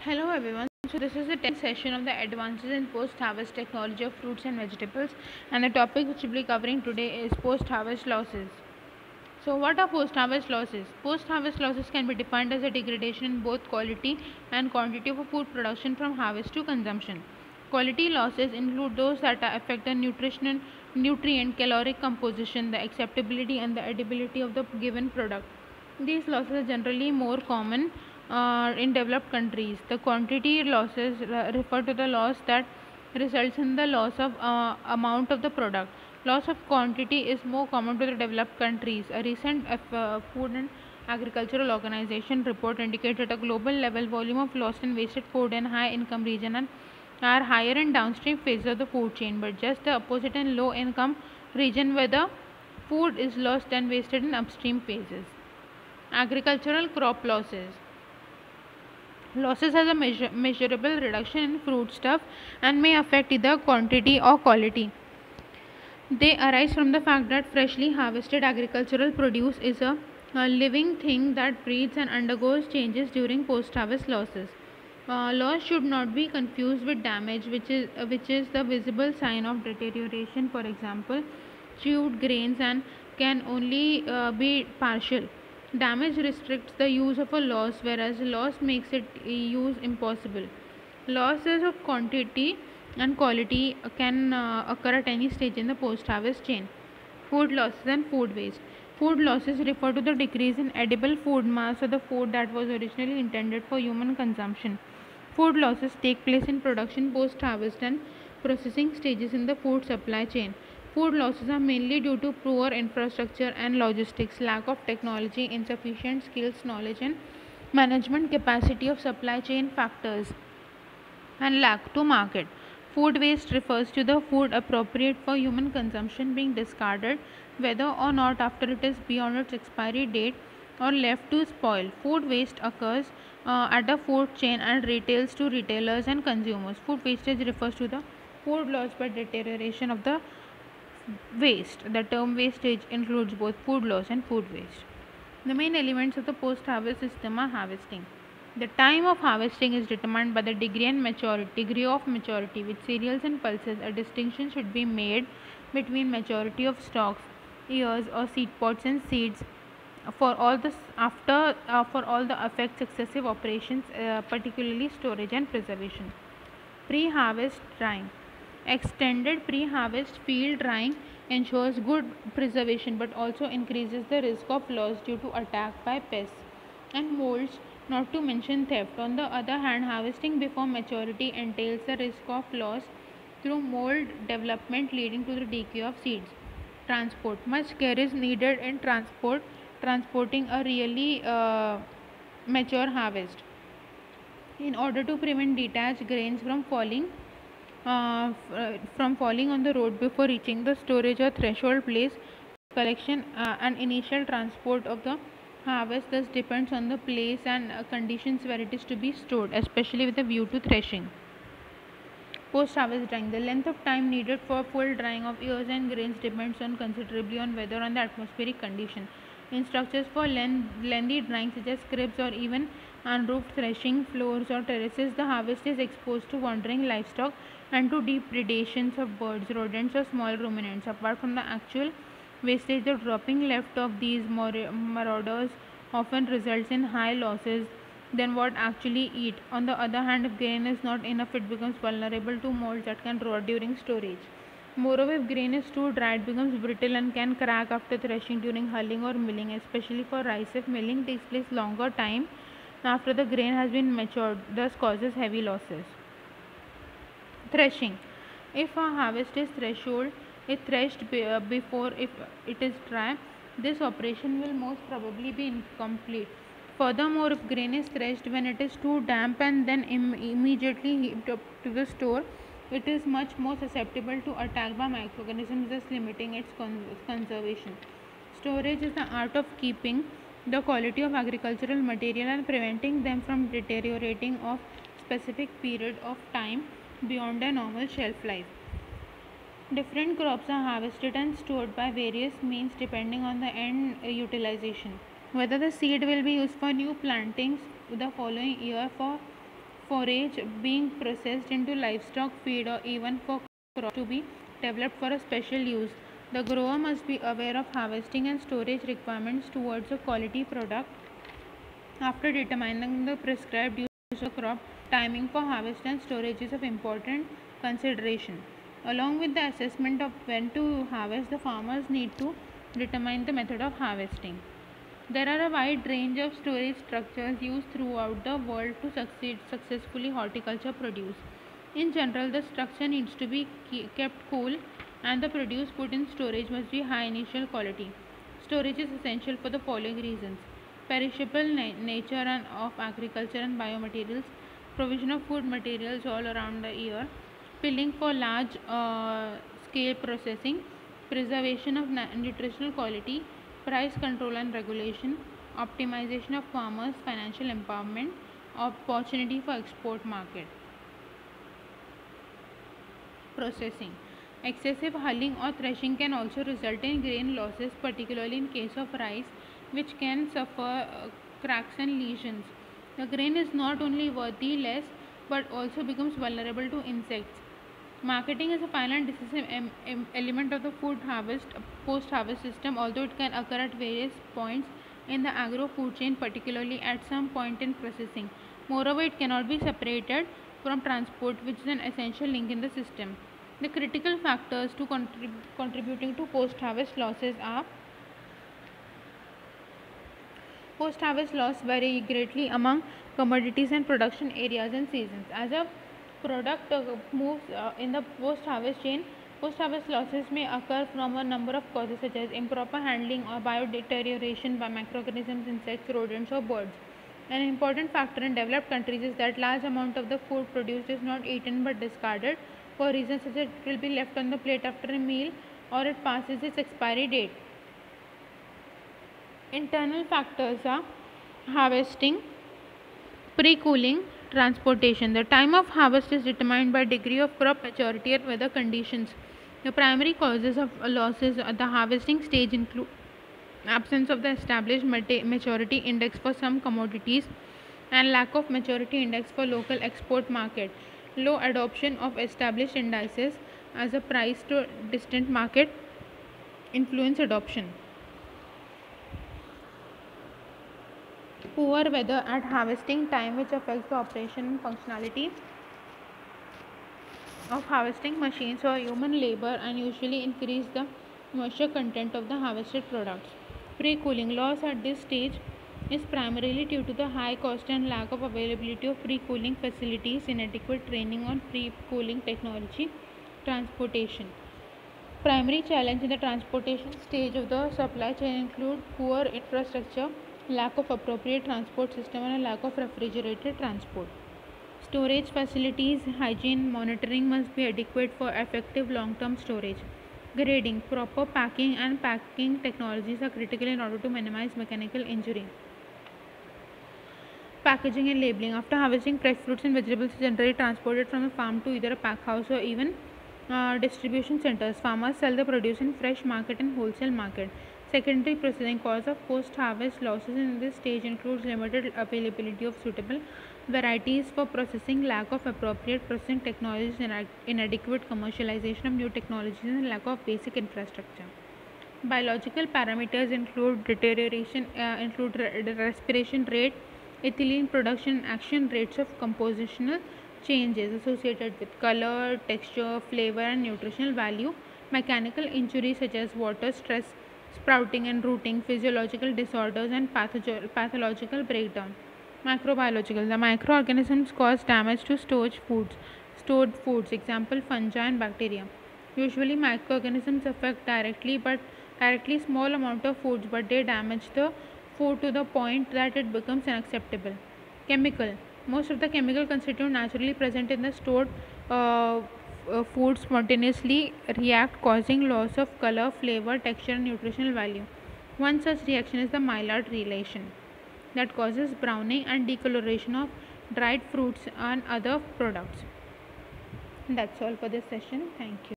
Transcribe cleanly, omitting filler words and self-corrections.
Hello everyone. So this is the 10th session of the Advances in Post-Harvest Technology of Fruits and Vegetables, and the topic which we'll be covering today is post-harvest losses. So what are post-harvest losses? Post-harvest losses can be defined as a degradation in both quality and quantity of a food production from harvest to consumption. Quality losses include those that affect the nutrient, caloric composition, the acceptability and the edibility of the given product. These losses are generally more common in developed countries. The quantity losses refer to the loss that results in the loss of amount of the product. Loss of quantity is more common to the developed countries. A recent Food and Agricultural Organization report indicated a global level volume of lost and wasted food in high income region are higher in downstream phases of the food chain, but just the opposite in low income region where the food is lost and wasted in upstream phases. Agricultural crop losses. Losses has a measurable reduction in foodstuff and may affect either quantity or quality. They arise from the fact that freshly harvested agricultural produce is a living thing that breathes and undergoes changes during post-harvest losses. Loss should not be confused with damage, which is the visible sign of deterioration. For example, chewed grains and can only be partial. Damage restricts the use of a loss, whereas loss makes its use impossible. Losses of quantity and quality can occur at any stage in the post-harvest chain. Food losses and food waste. Food losses refer to the decrease in edible food mass of the food that was originally intended for human consumption. Food losses take place in production, post-harvest and processing stages in the food supply chain. Food losses are mainly due to poor infrastructure and logistics, lack of technology, insufficient skills, knowledge and management capacity of supply chain factors, and lack to market. Food waste refers to the food appropriate for human consumption being discarded, whether or not after it is beyond its expiry date or left to spoil. Food waste occurs at the food chain and retails to retailers and consumers. Food wastage refers to the food lost by deterioration of the waste. The term wastage includes both food loss and food waste. The main elements of the post-harvest system are harvesting. The time of harvesting is determined by the degree of maturity with cereals and pulses. A distinction should be made between maturity of stalks, ears or seed pods and seeds for all the affect successive operations, particularly storage and preservation. Pre-harvest drying. Extended pre-harvest field drying ensures good preservation but also increases the risk of loss due to attack by pests and molds, not to mention theft. On the other hand, harvesting before maturity entails the risk of loss through mold development leading to the decay of seeds. Transport. Much care is needed in transporting a really mature harvest in order to prevent detached grains from falling on the road before reaching the storage or threshold place. Collection and initial transport of the harvest thus depends on the place and conditions where it is to be stored, especially with a view to threshing. Post-harvest drying. The length of time needed for full drying of ears and grains depends on considerably on weather and the atmospheric condition. In structures for lengthy drying such as cribs or even unroofed threshing floors or terraces, the harvest is exposed to wandering livestock and to deep predations of birds, rodents or small ruminants. Apart from the actual wastage, the dropping left of these marauders often results in high losses than what actually eat. On the other hand, if grain is not enough, it becomes vulnerable to molds that can rot during storage. Moreover, if grain is too dry, it becomes brittle and can crack after threshing during hulling or milling, especially for rice. If milling takes place longer time after the grain has been matured, thus causes heavy losses. Threshing. If a harvest is threshed before if it is dry, this operation will most probably be incomplete. Furthermore, if grain is threshed when it is too damp and then immediately heaped up to the store, it is much more susceptible to attack by microorganisms, thus limiting its conservation. Storage is the art of keeping the quality of agricultural material and preventing them from deteriorating of specific period of time beyond their normal shelf life. Different crops are harvested and stored by various means depending on the end utilization. Whether the seed will be used for new plantings the following year forage being processed into livestock feed or even for crops to be developed for a special use. The grower must be aware of harvesting and storage requirements towards a quality product. After determining the prescribed use of the crop, timing for harvest and storage is of important consideration. Along with the assessment of when to harvest, the farmers need to determine the method of harvesting. There are a wide range of storage structures used throughout the world to successfully horticulture produce. In general, the structure needs to be kept cool and the produce put in storage must be high initial quality. Storage is essential for the following reasons: perishable nature and of agriculture and biomaterials, provision of food materials all around the year, filling for large scale processing, preservation of nutritional quality, price control and regulation, optimization of farmers' financial empowerment, opportunity for export market. Processing. Excessive hulling or threshing can also result in grain losses, particularly in case of rice, which can suffer cracks and lesions. The grain is not only worthy less but also becomes vulnerable to insects. Marketing is a final and decisive element of the food harvest post-harvest system, although it can occur at various points in the agro-food chain, particularly at some point in processing. Moreover, it cannot be separated from transport, which is an essential link in the system. The critical factors to contributing to post-harvest losses are: post-harvest loss vary greatly among commodities and production areas and seasons. As a product moves in the post-harvest chain, post-harvest losses may occur from a number of causes such as improper handling or biodeterioration by microorganisms, insects, rodents or birds. An important factor in developed countries is that large amount of the food produced is not eaten but discarded for reasons such as it will be left on the plate after a meal or it passes its expiry date. Internal factors are harvesting, pre-cooling, transportation. The time of harvest is determined by degree of crop maturity and weather conditions. The primary causes of losses at the harvesting stage include absence of the established maturity index for some commodities and lack of maturity index for local export market. Low adoption of established indices as a price to distant market influence adoption. Poor weather at harvesting time, which affects the operation and functionality of harvesting machines or human labor and usually increase the moisture content of the harvested products. Pre-cooling loss at this stage is primarily due to the high cost and lack of availability of pre-cooling facilities, inadequate training on pre-cooling technology, transportation. Primary challenge in the transportation stage of the supply chain include poor infrastructure, lack of appropriate transport system and a lack of refrigerated transport. Storage facilities, hygiene monitoring must be adequate for effective long-term storage. Grading, proper packing and packing technologies are critical in order to minimize mechanical injury. Packaging and labeling. After harvesting, fresh fruits and vegetables are generally transported from the farm to either a pack house or even distribution centers. Farmers sell the produce in fresh market and wholesale market. Secondary processing. Cause of post-harvest losses in this stage includes limited availability of suitable varieties for processing, lack of appropriate processing technologies, inadequate commercialization of new technologies, and lack of basic infrastructure. Biological parameters include respiration rate, ethylene production, action rates of compositional changes associated with color, texture, flavor, and nutritional value. Mechanical injuries such as water stress, sprouting and rooting, physiological disorders, and pathological breakdown. Microbiological. The microorganisms cause damage to stored foods, example fungi and bacteria. Usually microorganisms affect directly small amount of foods, but they damage the food to the point that it becomes unacceptable. Chemical. Most of the chemical constituents naturally present in the stored food spontaneously react, causing loss of color, flavor, texture, and nutritional value. One such reaction is the Maillard reaction that causes browning and decoloration of dried fruits and other products. That's all for this session. Thank you.